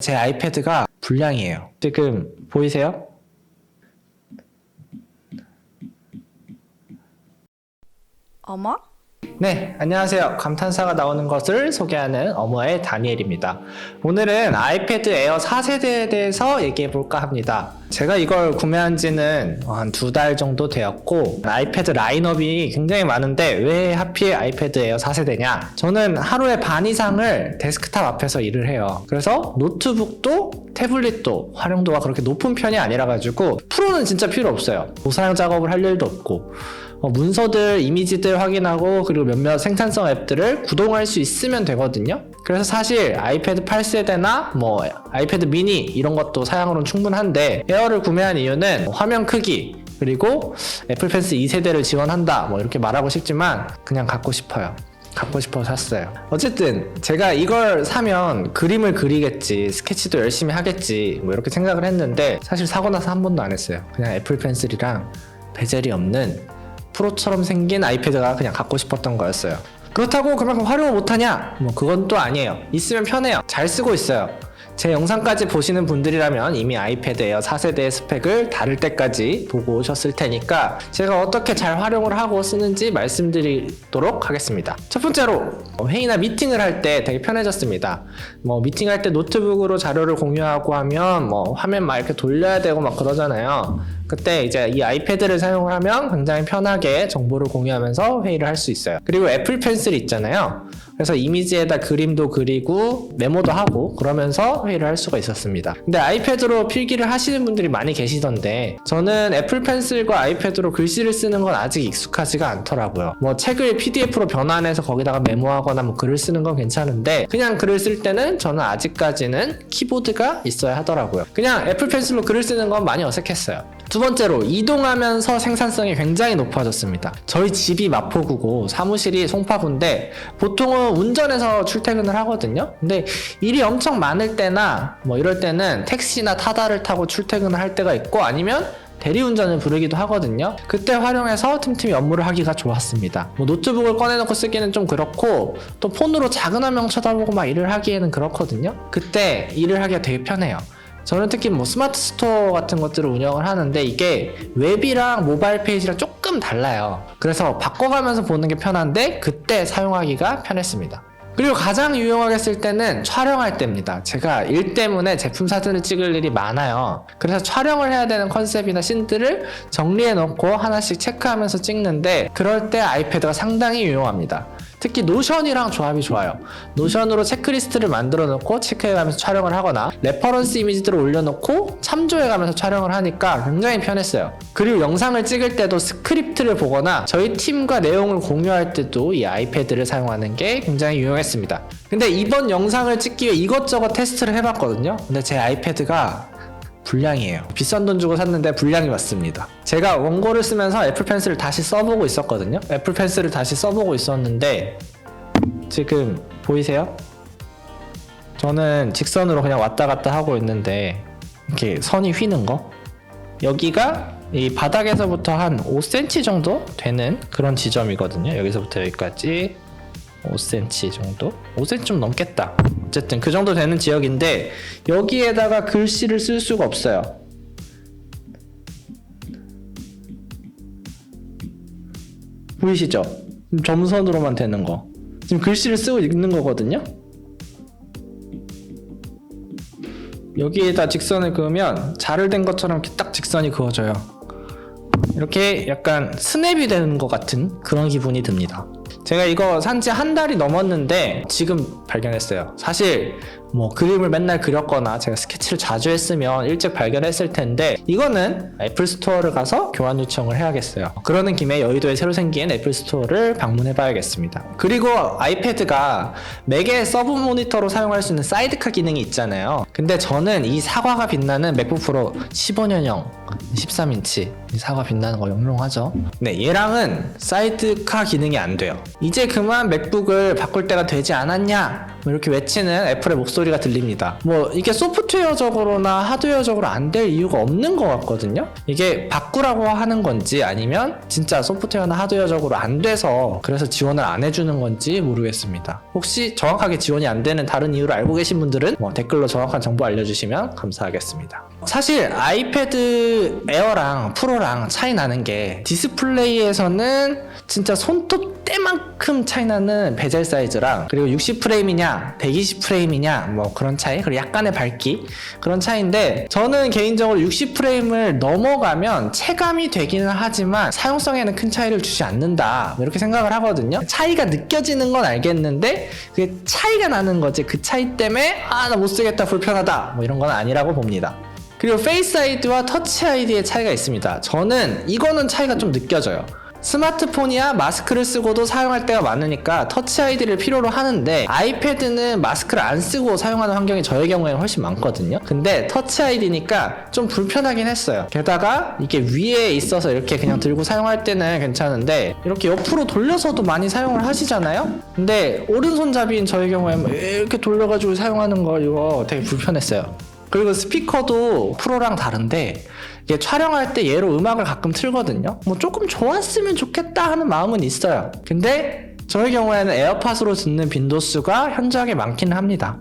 제 아이패드가 불량이에요. 지금 보이세요? 어머? 네, 안녕하세요. 감탄사가 나오는 것을 소개하는 어머의 다니엘입니다. 오늘은 아이패드 에어 4세대에 대해서 얘기해 볼까 합니다. 제가 이걸 구매한 지는 한 2달 정도 되었고, 아이패드 라인업이 굉장히 많은데 왜 하필 아이패드 에어 4세대냐? 저는 하루에 반 이상을 데스크탑 앞에서 일을 해요. 그래서 노트북도 태블릿도 활용도가 그렇게 높은 편이 아니라 가지고 프로는 진짜 필요 없어요. 도사양 작업을 할 일도 없고, 문서들, 이미지들 확인하고 그리고 몇몇 생산성 앱들을 구동할 수 있으면 되거든요. 그래서 사실 아이패드 8세대나 아이패드 미니 이런 것도 사양으로는 충분한데, 에어를 구매한 이유는 화면 크기 그리고 애플 펜슬 2세대를 지원한다 이렇게 말하고 싶지만 그냥 갖고 싶어요. 갖고 싶어서 샀어요. 어쨌든 제가 이걸 사면 그림을 그리겠지, 스케치도 열심히 하겠지 이렇게 생각을 했는데, 사실 사고 나서 한 번도 안 했어요. 그냥 애플 펜슬이랑 베젤이 없는 프로처럼 생긴 아이패드가 그냥 갖고 싶었던 거였어요. 그렇다고 그만큼 활용을 못하냐? 그건 또 아니에요. 있으면 편해요. 잘 쓰고 있어요. 제 영상까지 보시는 분들이라면 이미 아이패드 에어 4세대의 스펙을 다룰 때까지 보고 오셨을 테니까 제가 어떻게 잘 활용을 하고 쓰는지 말씀드리도록 하겠습니다. 첫 번째로, 회의나 미팅을 할 때 되게 편해졌습니다. 미팅할 때 노트북으로 자료를 공유하고 하면 화면 막 이렇게 돌려야 되고 막 그러잖아요. 그때 이제 이 아이패드를 사용을 하면 굉장히 편하게 정보를 공유하면서 회의를 할 수 있어요. 그리고 애플 펜슬이 있잖아요. 그래서 이미지에다 그림도 그리고 메모도 하고 그러면서 회의를 할 수가 있었습니다. 근데 아이패드로 필기를 하시는 분들이 많이 계시던데, 저는 애플 펜슬과 아이패드로 글씨를 쓰는 건 아직 익숙하지가 않더라고요. 책을 PDF로 변환해서 거기다가 메모하거나 글을 쓰는 건 괜찮은데, 그냥 글을 쓸 때는 저는 아직까지는 키보드가 있어야 하더라고요. 그냥 애플 펜슬로 글을 쓰는 건 많이 어색했어요. 두 번째로, 이동하면서 생산성이 굉장히 높아졌습니다. 저희 집이 마포구고 사무실이 송파구인데 보통은 운전해서 출퇴근을 하거든요. 근데 일이 엄청 많을 때나 이럴 때는 택시나 타다를 타고 출퇴근을 할 때가 있고, 아니면 대리운전을 부르기도 하거든요. 그때 활용해서 틈틈이 업무를 하기가 좋았습니다. 노트북을 꺼내놓고 쓰기는 좀 그렇고, 또 폰으로 작은 화면 쳐다보고 막 일을 하기에는 그렇거든요. 그때 일을 하기가 되게 편해요. 저는 특히 스마트 스토어 같은 것들을 운영을 하는데 이게 웹이랑 모바일 페이지랑 조금 달라요. 그래서 바꿔가면서 보는 게 편한데 그때 사용하기가 편했습니다. 그리고 가장 유용하게 쓸 때는 촬영할 때입니다. 제가 일 때문에 제품 사진을 찍을 일이 많아요. 그래서 촬영을 해야 되는 컨셉이나 씬들을 정리해 놓고 하나씩 체크하면서 찍는데, 그럴 때 아이패드가 상당히 유용합니다. 특히 노션이랑 조합이 좋아요. 노션으로 체크리스트를 만들어 놓고 체크해가면서 촬영을 하거나 레퍼런스 이미지들을 올려놓고 참조해가면서 촬영을 하니까 굉장히 편했어요. 그리고 영상을 찍을 때도 스크립트를 보거나 저희 팀과 내용을 공유할 때도 이 아이패드를 사용하는 게 굉장히 유용했습니다. 근데 이번 영상을 찍기 위해 이것저것 테스트를 해봤거든요. 근데 제 아이패드가 불량이에요. 비싼 돈 주고 샀는데 불량이 왔습니다. 제가 원고를 쓰면서 애플 펜슬을 다시 써보고 있었거든요. 애플 펜슬을 다시 써보고 있었는데 지금 보이세요? 저는 직선으로 그냥 왔다 갔다 하고 있는데 이렇게 선이 휘는 거, 여기가 이 바닥에서부터 한 5cm 정도 되는 그런 지점이거든요. 여기서부터 여기까지 5cm 정도? 5cm 좀 넘겠다. 어쨌든 그 정도 되는 지역인데 여기에다가 글씨를 쓸 수가 없어요. 보이시죠? 점선으로만 되는 거. 지금 글씨를 쓰고 있는 거거든요. 여기에다 직선을 그으면 자를 된 것처럼 이렇게 딱 직선이 그어져요. 이렇게 약간 스냅이 되는 것 같은 그런 기분이 듭니다. 제가 이거 산지 한 달이 넘었는데 지금 발견했어요. 사실 그림을 맨날 그렸거나 제가 스케치를 자주 했으면 일찍 발견했을 텐데, 이거는 애플 스토어를 가서 교환 요청을 해야겠어요. 그러는 김에 여의도에 새로 생긴 애플 스토어를 방문해 봐야겠습니다. 그리고 아이패드가 맥의 서브 모니터로 사용할 수 있는 사이드카 기능이 있잖아요. 근데 저는 이 사과가 빛나는 맥북 프로 15년형 13인치 이 사과 빛나는 거 영롱하죠? 네, 얘랑은 사이드카 기능이 안 돼요. 이제 그만 맥북을 바꿀 때가 되지 않았냐? 뭐 이렇게 외치는 애플의 목소리가 들립니다. 뭐 이게 소프트웨어적으로나 하드웨어적으로 안 될 이유가 없는 것 같거든요. 이게 바꾸라고 하는 건지 아니면 진짜 소프트웨어나 하드웨어적으로 안 돼서 그래서 지원을 안 해주는 건지 모르겠습니다. 혹시 정확하게 지원이 안 되는 다른 이유를 알고 계신 분들은 뭐 댓글로 정확한 정보 알려주시면 감사하겠습니다. 사실 아이패드 에어랑 프로랑 차이 나는 게 디스플레이에서는 진짜 손톱 때만큼 차이 나는 베젤 사이즈랑 그리고 60프레임이냐 120프레임이냐 뭐 그런 차이, 그리고 약간의 밝기 그런 차이인데, 저는 개인적으로 60프레임을 넘어가면 체감이 되기는 하지만 사용성에는 큰 차이를 주지 않는다 이렇게 생각을 하거든요. 차이가 느껴지는 건 알겠는데 그게 차이가 나는 거지, 그 차이 때문에 나 못 쓰겠다 불편하다 뭐 이런 건 아니라고 봅니다. 그리고 페이스 아이디와 터치 아이디의 차이가 있습니다. 저는 이거는 차이가 좀 느껴져요. 스마트폰이야 마스크를 쓰고도 사용할 때가 많으니까 터치 아이디를 필요로 하는데, 아이패드는 마스크를 안 쓰고 사용하는 환경이 저의 경우에는 훨씬 많거든요. 근데 터치 아이디니까 좀 불편하긴 했어요. 게다가 이게 위에 있어서 이렇게 그냥 들고 사용할 때는 괜찮은데 이렇게 옆으로 돌려서도 많이 사용을 하시잖아요. 근데 오른손잡이인 저의 경우에는 이렇게 돌려가지고 사용하는 거 이거 되게 불편했어요. 그리고 스피커도 프로랑 다른데 이게 촬영할 때 얘로 음악을 가끔 틀거든요. 뭐 조금 좋았으면 좋겠다 하는 마음은 있어요. 근데 저의 경우에는 에어팟으로 듣는 빈도수가 현저하게 많기는 합니다.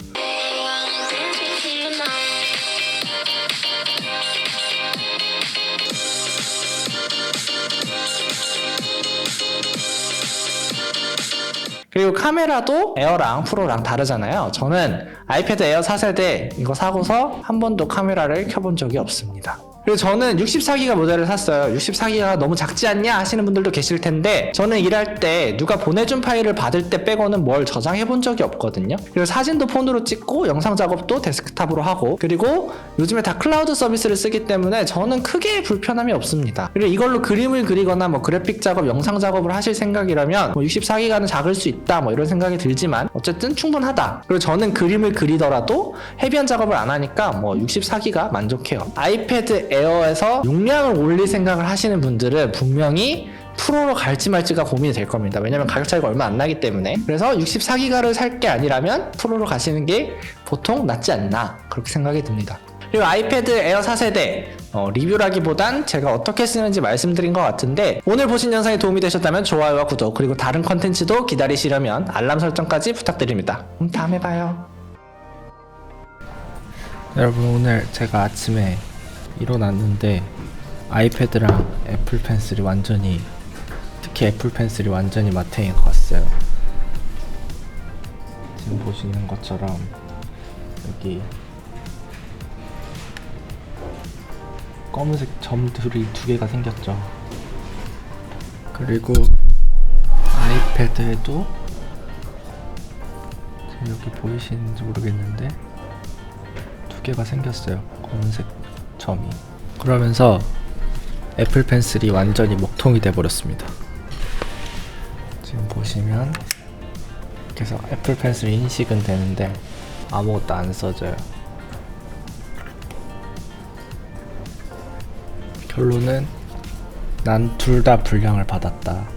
그리고 카메라도 에어랑 프로랑 다르잖아요. 저는 아이패드 에어 4세대 이거 사고서 한 번도 카메라를 켜본 적이 없습니다. 그리고 저는 64기가 모델을 샀어요. 64기가 너무 작지 않냐 하시는 분들도 계실 텐데, 저는 일할 때 누가 보내준 파일을 받을 때 빼고는 뭘 저장해 본 적이 없거든요. 그리고 사진도 폰으로 찍고 영상 작업도 데스크탑으로 하고, 그리고 요즘에 다 클라우드 서비스를 쓰기 때문에 저는 크게 불편함이 없습니다. 그리고 이걸로 그림을 그리거나 뭐 그래픽 작업, 영상 작업을 하실 생각이라면 뭐 64기가는 작을 수 있다 뭐 이런 생각이 들지만 어쨌든 충분하다. 그리고 저는 그림을 그리더라도 헤비한 작업을 안 하니까 뭐 64기가 만족해요. 아이패드 에어에서 용량을 올릴 생각을 하시는 분들은 분명히 프로로 갈지 말지가 고민이 될 겁니다. 왜냐면 가격 차이가 얼마 안 나기 때문에. 그래서 64기가를 살 게 아니라면 프로로 가시는 게 보통 낫지 않나 그렇게 생각이 듭니다. 그리고 아이패드 에어 4세대 리뷰라기보단 제가 어떻게 쓰는지 말씀드린 것 같은데, 오늘 보신 영상이 도움이 되셨다면 좋아요와 구독, 그리고 다른 컨텐츠도 기다리시려면 알람 설정까지 부탁드립니다. 다음에 봐요. 여러분, 오늘 제가 아침에 일어났는데 아이패드랑 애플 펜슬이 완전히, 특히 애플 펜슬이 완전히 마탱이 갔어요. 지금 보시는 것처럼 여기 검은색 점들이 2개가 생겼죠. 그리고 아이패드에도 지금 여기 보이시는지 모르겠는데 2개가 생겼어요. 검은색 점이. 그러면서 애플 펜슬이 완전히 먹통이 돼버렸습니다. 지금 보시면 그래서 애플 펜슬 인식은 되는데 아무것도 안 써져요. 결론은 난 둘 다 불량을 받았다.